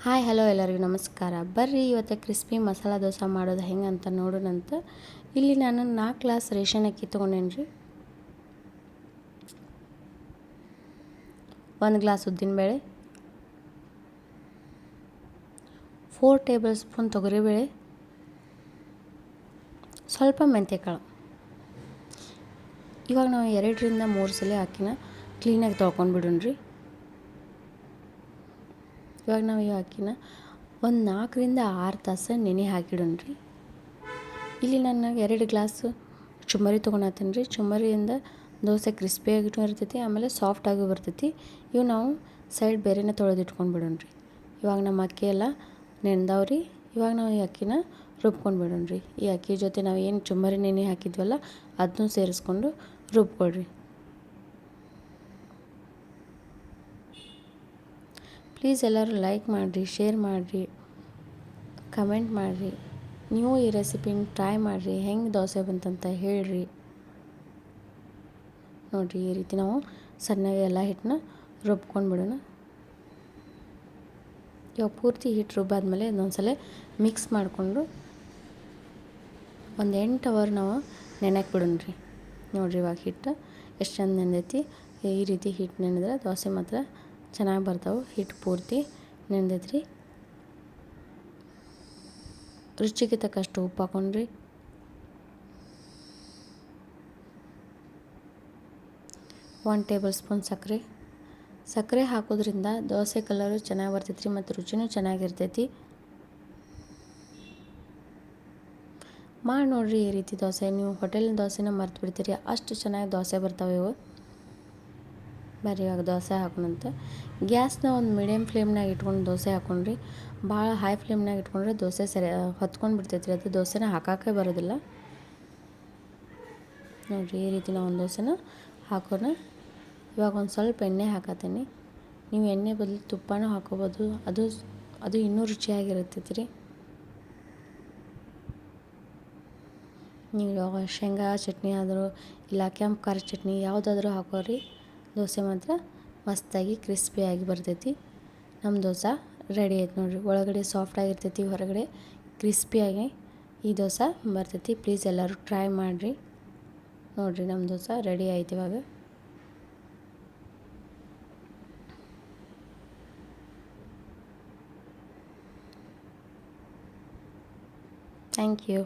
Hi hello ಎಲ್ಲರಿಗೂ ನಮಸ್ಕಾರ. ಬರ್ರಿ ಇವತ್ತು ಕ್ರಿಸ್ಪಿ ಮಸಾಲ ದೋಸೆ ಮಾಡೋದು ಹೆಂಗೆ ಅಂತ ನೋಡೋಣಂತ. ಇಲ್ಲಿ ನಾನು 4 ಗ್ಲಾಸ್ ರೇಷನ್ ಅಕ್ಕಿ ತೊಗೊಂಡೇನಿ ರೀ. 1 ಗ್ಲಾಸ್ ಉದ್ದಿನಬೇಳೆ, 4 ಟೇಬಲ್ ಸ್ಪೂನ್ ತೊಗರಿಬೇಳೆ, ಸ್ವಲ್ಪ ಮೆಂತ್ಯಕಾಳು. ಇವಾಗ ನಾವು 2ರಿಂದ 3 ಸಲ ಅಕ್ಕಿನ ಕ್ಲೀನಾಗಿ ತೊಳ್ಕೊಂಡು ರೀ. ಇವಾಗ ನಾವು ಈ ಅಕ್ಕಿನ ಒಂದು 4ರಿಂದ 6 ತಾಸು ನೆನೆ ಹಾಕಿಡೋಣ್ರಿ. ಇಲ್ಲಿ ನಾನು 2 ಗ್ಲಾಸ್ ಚುಮ್ಮರಿ ತೊಗೊಳತ್ತೀನಿ ರೀ. ಚುಮ್ಮರಿಯಿಂದ ದೋಸೆ ಕ್ರಿಸ್ಪಿಯಾಗಿನೂ ಇರ್ತೈತಿ, ಆಮೇಲೆ ಸಾಫ್ಟಾಗಿ ಬರ್ತೈತಿ. ಇವು ನಾವು ಸೈಡ್ ಬೇರೆನೇ ತೊಳೆದಿಟ್ಕೊಂಡು ಇವಾಗ ನಮ್ಮ ಅಕ್ಕಿ ಎಲ್ಲ ನೆನೆದವ್ರಿ. ಇವಾಗ ನಾವು ಈ ಅಕ್ಕಿನ ರುಬ್ಕೊಂಡು ರೀ. ಈ ಅಕ್ಕಿ ಜೊತೆ ನಾವು ಏನು ಚುಮ್ಮರಿ ನೆನೆ ಹಾಕಿದ್ವಲ್ಲ ಅದನ್ನೂ ಸೇರಿಸ್ಕೊಂಡು ರುಬ್ಕೊಳ್ರಿ. ಪ್ಲೀಸ್ ಎಲ್ಲರೂ ಲೈಕ್ ಮಾಡಿರಿ, ಶೇರ್ ಮಾಡಿರಿ, ಕಮೆಂಟ್ ಮಾಡಿರಿ. ನೀವು ಈ ರೆಸಿಪಿನ ಟ್ರೈ ಮಾಡಿರಿ, ಹೆಂಗೆ ದೋಸೆ ಬಂತಂತ ಹೇಳಿರಿ. ನೋಡಿರಿ, ಈ ರೀತಿ ನಾವು ಸಣ್ಣಗೆ ಎಲ್ಲ ಹಿಟ್ಟನ್ನ ರುಬ್ಕೊಂಡು ಬಿಡೋಣ. ಇವಾಗ ಪೂರ್ತಿ ಹಿಟ್ಟು ರುಬ್ಬಾದ್ಮೇಲೆ ಇನ್ನೊಂದ್ಸಲ ಮಿಕ್ಸ್ ಮಾಡಿಕೊಂಡು ಒಂದು 8 ಅವರ್ ನಾವು ನೆನೆಯಕ್ಕೆ ಬಿಡೋಣ್ರಿ. ನೋಡಿರಿ ಇವಾಗ ಹಿಟ್ಟು ಎಷ್ಟು ಚಂದ ನೆನೆದೈತಿ. ಈ ರೀತಿ ಹಿಟ್ಟು ನೆನೆದ್ರೆ ದೋಸೆ ಮಾತ್ರ ಚೆನ್ನಾಗಿ ಬರ್ತಾವೆ. ಹಿಟ್ಟು ಪೂರ್ತಿ ನೆನೆದೈತ್ರಿ. ರುಚಿಗೆ ತಕ್ಕಷ್ಟು ಉಪ್ಪು ಹಾಕೊಂಡ್ರಿ. 1 ಟೇಬಲ್ ಸ್ಪೂನ್ ಸಕ್ಕರೆ ಹಾಕೋದ್ರಿಂದ ದೋಸೆ ಕಲರು ಚೆನ್ನಾಗಿ ಬರ್ತೈತ್ರಿ ಮತ್ತು ರುಚಿನೂ ಚೆನ್ನಾಗಿರ್ತೈತಿ. ಮಾಡಿ ನೋಡಿರಿ ಈ ರೀತಿ ದೋಸೆ. ನೀವು ಹೋಟೆಲಿನ ದೋಸೆನ ಮರ್ತು ಬಿಡ್ತೀರಿ, ಅಷ್ಟು ಚೆನ್ನಾಗಿ ದೋಸೆ ಬರ್ತಾವೆ ಇವು. ಬರ್ರಿ ಇವಾಗ ದೋಸೆ ಹಾಕೋಣಂತ. ಗ್ಯಾಸ್ನ ಒಂದು ಮೀಡಿಯಮ್ ಫ್ಲೇಮ್ನಾಗ ಇಟ್ಕೊಂಡು ದೋಸೆ ಹಾಕ್ಕೊಂಡ್ರಿ. ಭಾಳ ಹೈ ಫ್ಲೇಮ್ನಾಗ ಇಟ್ಕೊಂಡ್ರೆ ದೋಸೆ ಹೊತ್ಕೊಂಡು ಬಿಡ್ತೈತ್ರಿ, ಅದು ದೋಸೆನ ಹಾಕೋಕ್ಕೆ ಬರೋದಿಲ್ಲ. ನೋಡಿರಿ ಈ ರೀತಿ ನಾವು ಒಂದು ದೋಸೆನ ಹಾಕೋಣ. ಇವಾಗ ಒಂದು ಸ್ವಲ್ಪ ಎಣ್ಣೆ ಹಾಕತ್ತೀನಿ. ನೀವು ಎಣ್ಣೆ ಬದಲು ತುಪ್ಪನೂ ಹಾಕೋಬೋದು, ಅದು ಇನ್ನೂ ರುಚಿಯಾಗಿರ್ತೈತಿ ರೀ. ನೀವು ಶೇಂಗಾ ಚಟ್ನಿ ಆದರೂ ಇಲ್ಲ ಕೆಂಪು ಖಾರ ಚಟ್ನಿ ಯಾವುದಾದ್ರೂ ಹಾಕೋರಿ, ದೋಸೆ ಮಾತ್ರ ಮಸ್ತಾಗಿ ಕ್ರಿಸ್ಪಿಯಾಗಿ ಬರ್ತೈತಿ. ನಮ್ಮ ದೋಸೆ ರೆಡಿ ಆಯ್ತು ನೋಡಿರಿ. ಒಳಗಡೆ ಸಾಫ್ಟಾಗಿರ್ತೈತಿ, ಹೊರಗಡೆ ಕ್ರಿಸ್ಪಿಯಾಗಿ ಈ ದೋಸೆ ಬರ್ತೈತಿ. ಪ್ಲೀಸ್ ಎಲ್ಲರೂ ಟ್ರೈ ಮಾಡಿರಿ. ನೋಡಿರಿ ನಮ್ಮ ದೋಸೆ ರೆಡಿ ಆಯ್ತು ಇವಾಗ. Thank you.